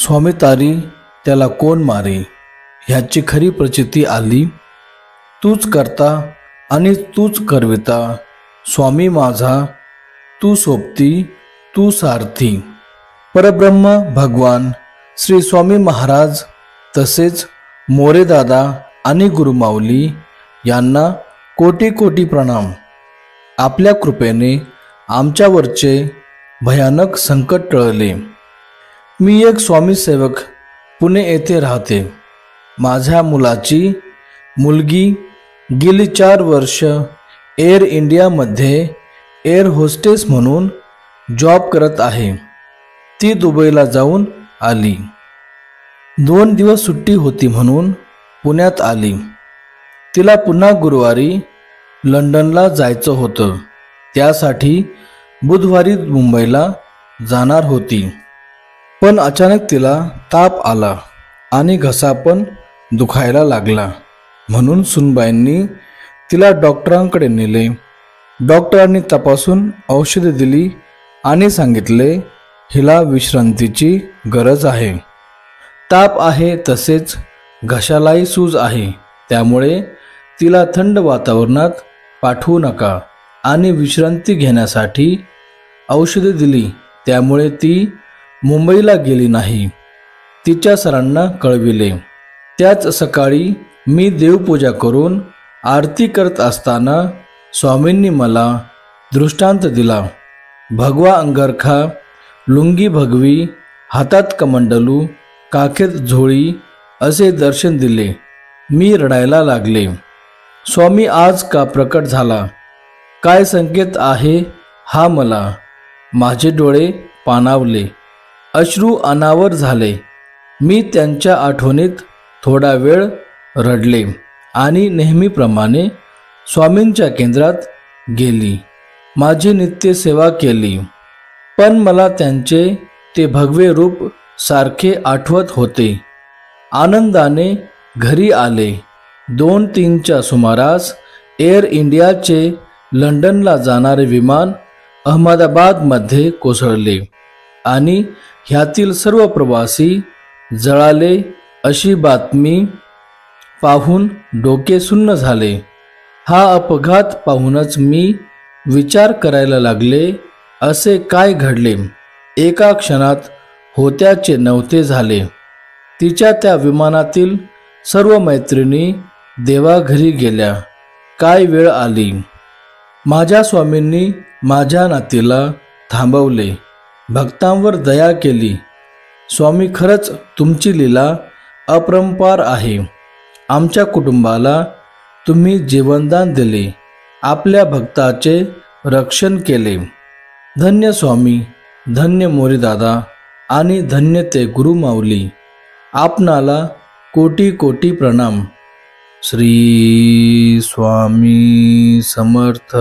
स्वामी तारी त्याला कोण मारे ह्याची खरी प्रचिती आली। तूच करता आणि तूच करविता, स्वामी माझा तू सोबती तू सारथी। परब्रह्म भगवान श्री स्वामी महाराज तसेच मोरे दादा आणि गुरुमाऊली यांना कोटी कोटी प्रणाम। आपल्या कृपेने आमच्यावरचे भयानक संकट टळले। मी एक स्वामी सेवक पुणे येथे राहते। माझ्या मुलाची मुलगी गेली 4 वर्ष एअर इंडियामध्ये एअर होस्टेस म्हणून जॉब करत आहे। ती दुबईला जाऊन आली। 2 दिवस सुट्टी होती म्हणून पुण्यात आली। तिला पुन्हा गुरुवारी लंडनला जायचं होतं, त्यासाठी बुधवारी मुंबईला जाणार होती। पण अचानक तिला ताप आला आणि घसा पण दुखायला लागला, म्हणून सुनबाईंनी तिला डॉक्टरांकडे नेले। डॉक्टरांनी तपासून औषधे दिली आणि सांगितले हिला विश्रांतीची गरज आहे। ताप आहे तसेच घशालाही सूज आहे, त्यामुळे तिला थंड वातावरणात पाठवू नका आणि विश्रांती घेण्यासाठी औषधे दिली। त्यामुळे ती मुंबईला गेली नाही। तिच्या सरांना कळविले। त्याच सकाळी मी देवपूजा करून आरती करत असताना स्वामींनी मला दृष्टांत दिला। भगवा अंगरखा, लुंगी भगवी, हातात कमंडलू, काखेत झोळी असे दर्शन दिले। मी रडायला लागले। स्वामी आज का प्रकट झाला, काय संकेत आहे हा मला। माझे डोळे पाणावले, अश्रू अनावर झाले। मी त्यांच्या आठवणीत थोडा वेळ रडले आणि नेहमीप्रमाणे स्वामींच्या केंद्रात गेली। माझी नित्य सेवा केली, पण मला त्यांचे ते भगवे रूप सारखे आठवत होते। आनंदाने घरी आले। 2-3च्या सुमारास एअर इंडियाचे लंडनला जाणारे विमान अहमदाबादमध्ये कोसळले आणि ह्यातील सर्व प्रवासी जळाले। अशी बातमी पाहून डोके सुन्न झाले। हा अपघात पाहूनच मी विचार करायला लागले, असे काय घडले। एका क्षणात होत्याचे नव्हते झाले। तिच्या त्या विमानातील सर्व मैत्रिणी देवाघरी गेल्या। काय वेळ आली। माझ्या स्वामींनी माझ्या नातीला थांबवले, भक्तांवर दया केली। स्वामी खरंच तुमची लीला अपरंपार आहे। आमच्या कुटुंबाला तुम्ही जीवनदान दिले, आपल्या भक्ताचे रक्षण केले। धन्य स्वामी, धन्य मोरे दादा आणि धन्य ते गुरुमाऊली। आपणाला कोटी कोटी प्रणाम। श्री स्वामी समर्थ।